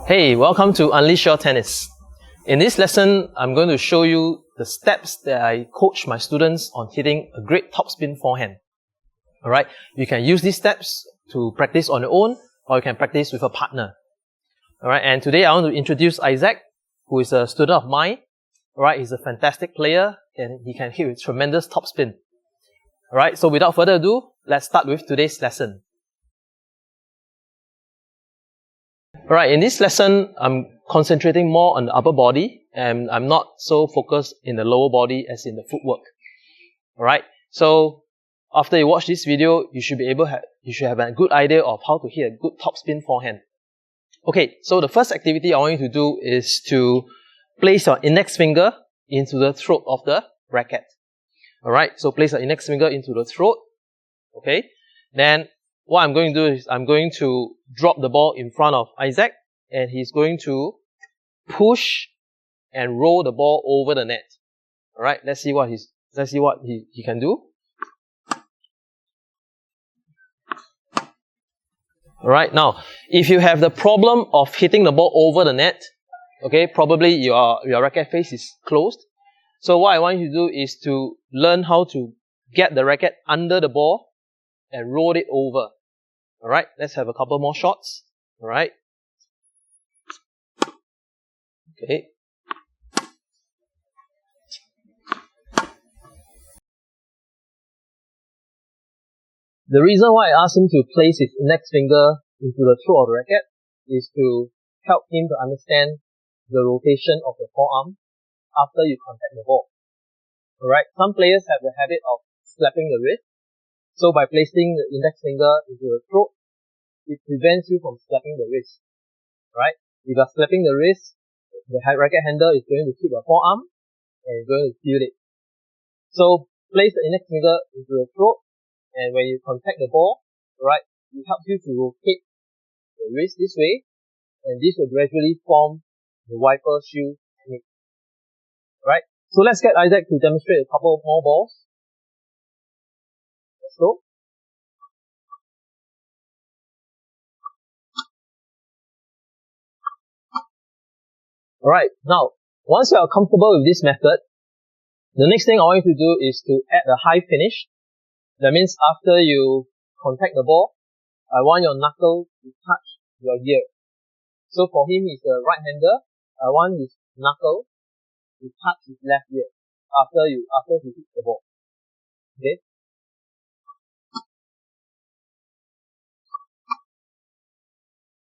Hey, welcome to Unleash Your Tennis. In this lesson, I'm going to show you the steps that I coach my students on hitting a great topspin forehand. Alright, you can use these steps to practice on your own, or you can practice with a partner. Alright, and today I want to introduce Isaac, who is a student of mine. Alright, he's a fantastic player and he can hit with tremendous topspin. Alright, so without further ado, let's start with today's lesson. Alright, in this lesson, I'm concentrating more on the upper body and I'm not so focused in the lower body as in the footwork. Alright, so after you watch this video, you should have a good idea of how to hit a good topspin forehand. Okay, so the first activity I want you to do is to place your index finger into the throat of the racket. Alright, so place your index finger into the throat. Okay, then what I'm going to do is I'm going to drop the ball in front of Isaac and he's going to push and roll the ball over the net. Alright, let's see what he can do. Alright, now if you have the problem of hitting the ball over the net, okay, probably your racket face is closed. So what I want you to do is to learn how to get the racket under the ball and roll it over. Alright, let's have a couple more shots. Alright. Okay. The reason why I asked him to place his index finger into the throat of the racket is to help him to understand the rotation of the forearm after you contact the ball. Alright, some players have the habit of slapping the wrist. So by placing the index finger into the throat, it prevents you from slapping the wrist. Right? If you're slapping the wrist, the racket handle is going to hit your forearm and it's going to feel it. So place the index finger into the throat, and when you contact the ball, right, it helps you to rotate the wrist this way, and this will gradually form the wiper shoe technique. Right? So let's get Isaac to demonstrate a couple more balls. Let's go. Alright, now, once you are comfortable with this method, the next thing I want you to do is to add a high finish. That means after you contact the ball, I want your knuckle to touch your ear. So for him, he's a right-hander. I want his knuckle to touch his left ear after he hits the ball. Okay?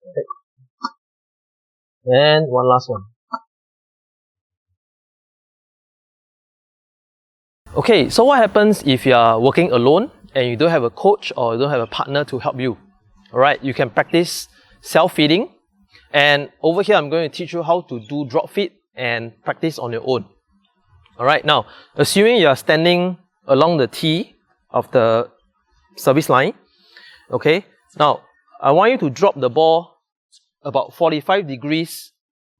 Okay. And one last one. Okay, so what happens if you are working alone and you don't have a coach or you don't have a partner to help you? Alright, you can practice self-feeding, and over here I'm going to teach you how to do drop feed and practice on your own. Alright, now assuming you are standing along the tee of the service line, okay, now I want you to drop the ball about 45 degrees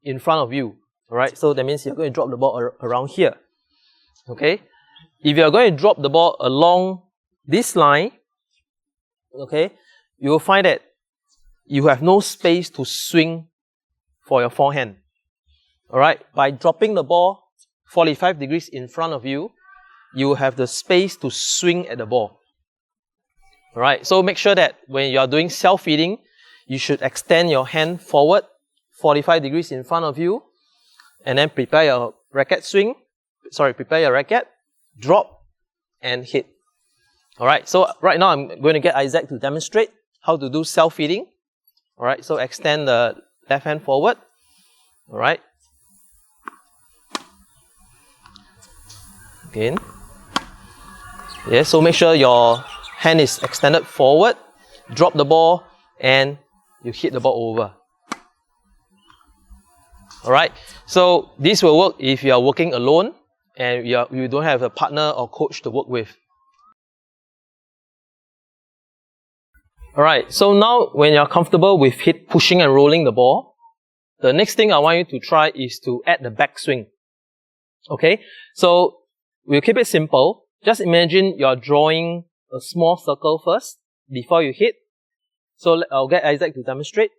in front of you. Alright, so that means you're going to drop the ball around here. Okay, if you're going to drop the ball along this line, okay, you will find that you have no space to swing for your forehand. Alright, by dropping the ball 45 degrees in front of you, you will have the space to swing at the ball. Alright, so make sure that when you are doing self-feeding, you should extend your hand forward 45 degrees in front of you, and then prepare your racket, drop and hit. Alright, so right now I'm going to get Isaac to demonstrate how to do self-feeding. Alright, so extend the left hand forward. Alright. Again. Yeah, so make sure your hand is extended forward, drop the ball, and you hit the ball over. Alright, so this will work if you are working alone and you don't have a partner or coach to work with. Alright, so now when you're comfortable with pushing and rolling the ball, the next thing I want you to try is to add the backswing. Okay, so we'll keep it simple. Just imagine you're drawing a small circle first before you hit. So I'll get Isaac to demonstrate.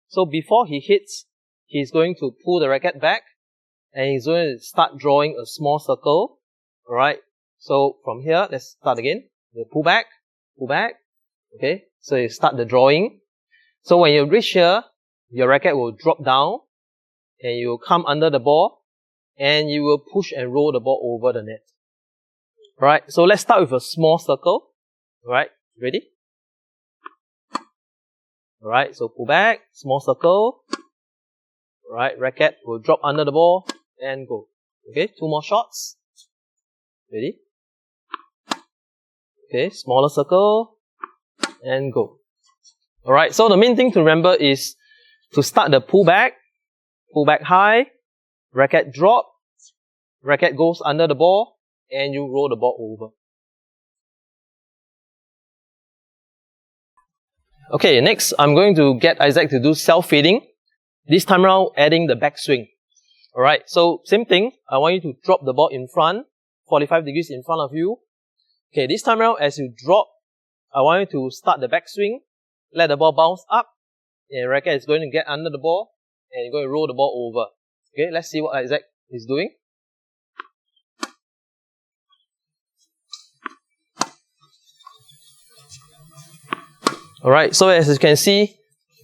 So before he hits, he's going to pull the racket back and he's going to start drawing a small circle. Alright, so from here, let's start again. You pull back. Okay, so you start the drawing. So when you reach here, your racket will drop down and you will come under the ball and you will push and roll the ball over the net. Alright, so let's start with a small circle. Alright, ready? Alright, so pull back, small circle. Alright, racket will drop under the ball and go. Okay, 2 more shots. Ready? Okay, smaller circle and go. Alright, so the main thing to remember is to start the pull back high, racket drop, racket goes under the ball, and you roll the ball over. Okay, next I'm going to get Isaac to do self-feeding. This time around, adding the backswing. Alright, so same thing. I want you to drop the ball in front, 45 degrees in front of you. Okay, this time around, as you drop, I want you to start the backswing, let the ball bounce up, and the racket is going to get under the ball, and you're going to roll the ball over. Okay, let's see what Isaac is doing. Alright, so as you can see,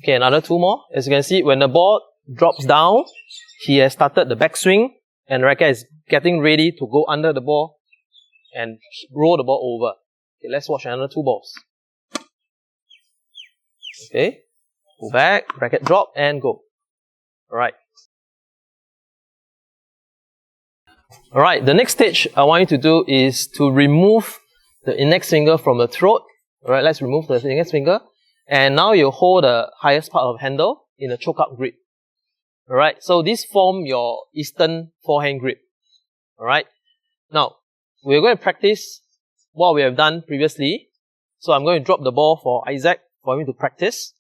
okay, another 2 more. As you can see, when the ball drops down, he has started the backswing, and the racket is getting ready to go under the ball and roll the ball over. Okay, let's watch another 2 balls. Okay, pull back, racket drop, and go. Alright. Alright, the next stage I want you to do is to remove the index finger from the throat. Alright, let's remove the index finger. And now you hold the highest part of the handle in a choke-up grip. Alright, so this forms your Eastern forehand grip. Alright, now we're going to practice what we have done previously. So I'm going to drop the ball for Isaac for him to practice.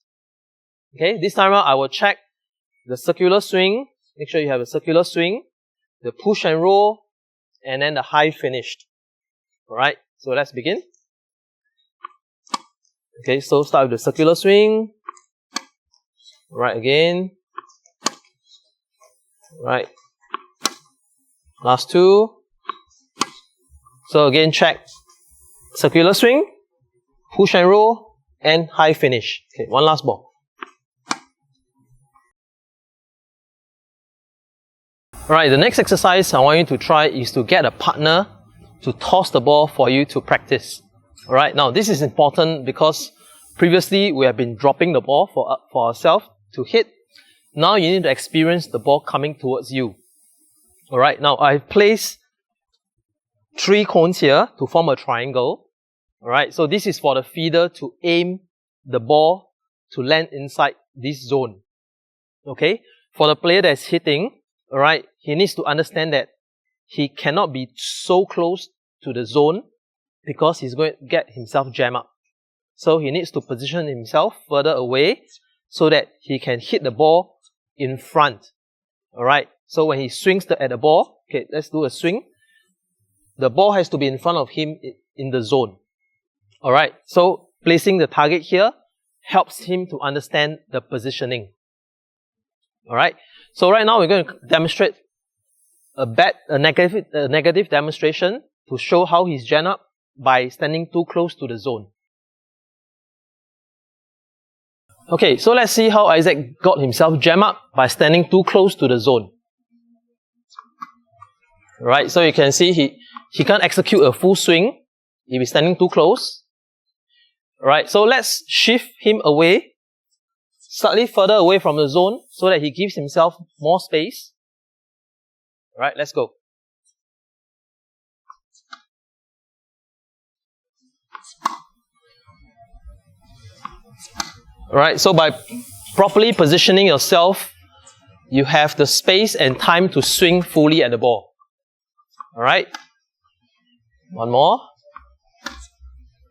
Okay, this time around I will check the circular swing. Make sure you have a circular swing, the push and roll, and then the high finished. Alright, so let's begin. Okay, so start with the circular swing. Right, again. Right. Last 2. So again, check. Circular swing, push and roll, and high finish. Okay, one last ball. Alright, the next exercise I want you to try is to get a partner to toss the ball for you to practice. Alright, now this is important because previously we have been dropping the ball for ourselves to hit. Now you need to experience the ball coming towards you. Alright, now I've placed 3 cones here to form a triangle. Alright, so this is for the feeder to aim the ball to land inside this zone. Okay, for the player that's hitting, alright, he needs to understand that he cannot be so close to the zone because he's going to get himself jammed up. So he needs to position himself further away so that he can hit the ball in front. Alright, so when he swings at the ball, okay, let's do a swing. The ball has to be in front of him in the zone. Alright, so placing the target here helps him to understand the positioning. Alright, so right now we're going to demonstrate a negative demonstration to show how he's jammed up by standing too close to the zone. Okay, so let's see how Isaac got himself jammed up by standing too close to the zone. Right, so you can see he can't execute a full swing if he's standing too close. Right, so let's shift him away, slightly further away from the zone so that he gives himself more space. Right, let's go. Alright, so by properly positioning yourself, you have the space and time to swing fully at the ball. Alright, one more.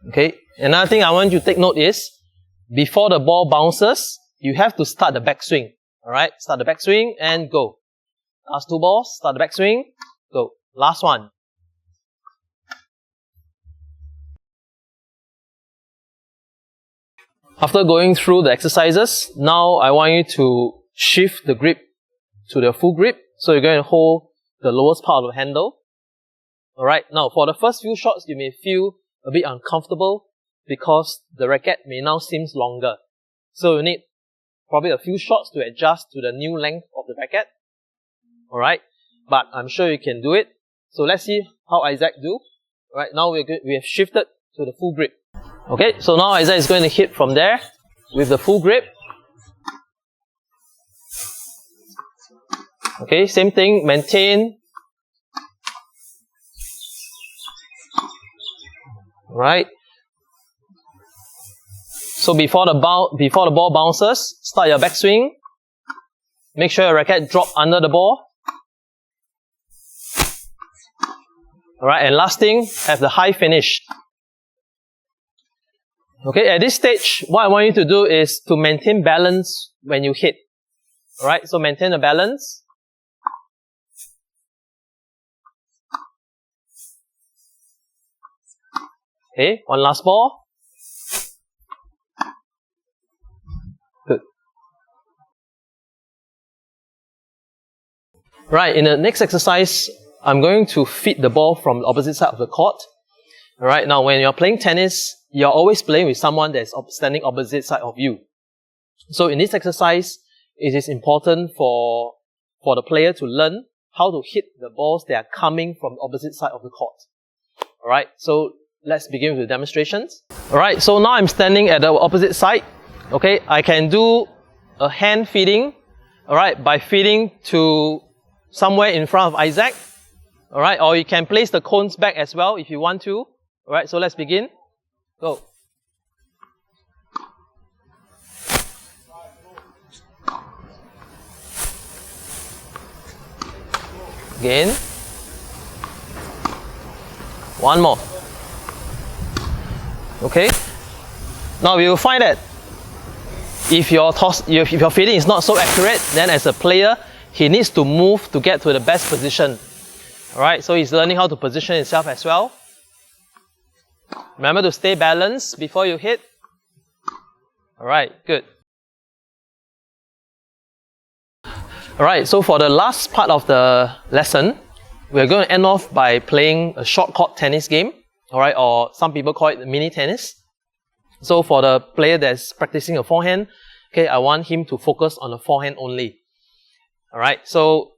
Okay, another thing I want you to take note is, before the ball bounces, you have to start the backswing. Alright, start the backswing and go. Last 2 balls, start the backswing, go. Last one. After going through the exercises, now I want you to shift the grip to the full grip. So you're going to hold the lowest part of the handle. Alright, now for the first few shots, you may feel a bit uncomfortable because the racket may now seem longer. So you need probably a few shots to adjust to the new length of the racket. Alright, but I'm sure you can do it. So let's see how Isaac do. Alright, now we have shifted to the full grip. Okay, so now Isaac is going to hit from there with the full grip. Okay, same thing, maintain. Right. So before the ball bounces, start your backswing. Make sure your racket drop under the ball. Alright, and last thing, have the high finish. Okay, at this stage, what I want you to do is to maintain balance when you hit. Alright, so maintain the balance. Okay, one last ball. Good. Right, in the next exercise, I'm going to feed the ball from the opposite side of the court. Alright, now when you're playing tennis, you're always playing with someone that's standing opposite side of you. So in this exercise, it is important for the player to learn how to hit the balls that are coming from the opposite side of the court. Alright, so let's begin with the demonstrations. Alright, so now I'm standing at the opposite side. Okay, I can do a hand feeding, alright, by feeding to somewhere in front of Isaac. Alright, or you can place the cones back as well if you want to. Alright, so let's begin. Go. Again. One more. Okay. Now we will find that if your feeding is not so accurate, then as a player, he needs to move to get to the best position. Alright, so he's learning how to position himself as well. Remember to stay balanced before you hit. Alright, good. Alright, so for the last part of the lesson, we're going to end off by playing a short court tennis game. Alright, or some people call it mini tennis. So for the player that's practicing a forehand, okay, I want him to focus on the forehand only. Alright, so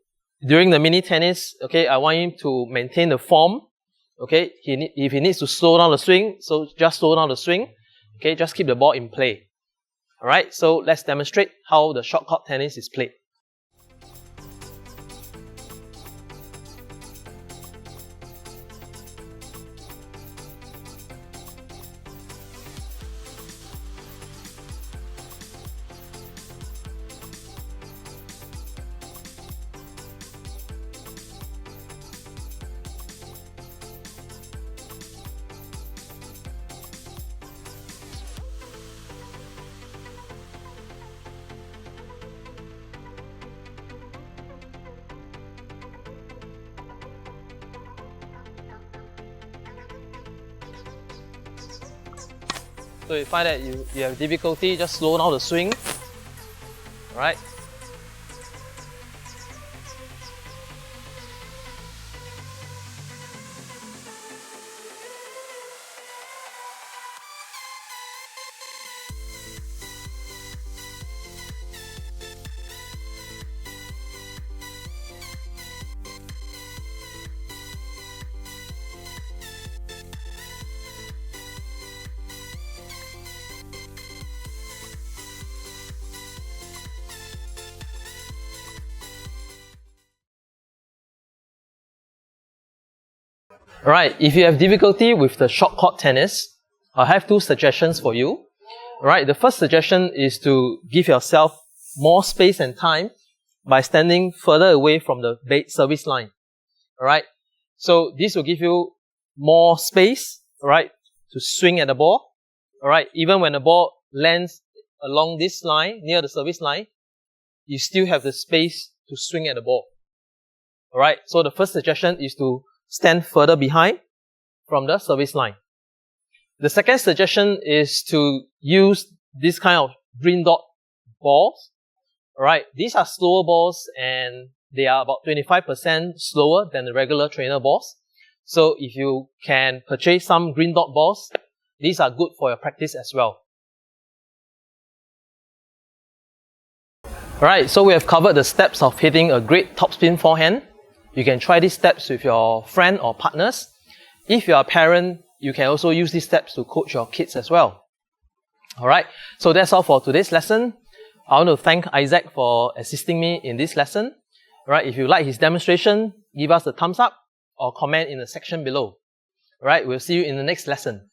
during the mini tennis, okay, I want him to maintain the form. Okay, if he needs to slow down the swing, so just slow down the swing. Okay, just keep the ball in play. Alright, so let's demonstrate how the short court tennis is played. So you find that you have difficulty, just slow down the swing. Alright. Alright, if you have difficulty with the short court tennis, I have two suggestions for you. Alright, the first suggestion is to give yourself more space and time by standing further away from the service line. Alright, so this will give you more space, alright, to swing at the ball. Alright, even when the ball lands along this line, near the service line, you still have the space to swing at the ball. Alright, so the first suggestion is to stand further behind from the service line. The second suggestion is to use this kind of green dot balls, Alright, these are slower balls and they are about 25% slower than the regular trainer balls. So if you can purchase some green dot balls, these are good for your practice as well. Alright, so we have covered the steps of hitting a great topspin forehand. You can try these steps with your friend or partners. If you are a parent, you can also use these steps to coach your kids as well. Alright, so that's all for today's lesson. I want to thank Isaac for assisting me in this lesson. Alright, if you like his demonstration, give us a thumbs up or comment in the section below. Alright, we'll see you in the next lesson.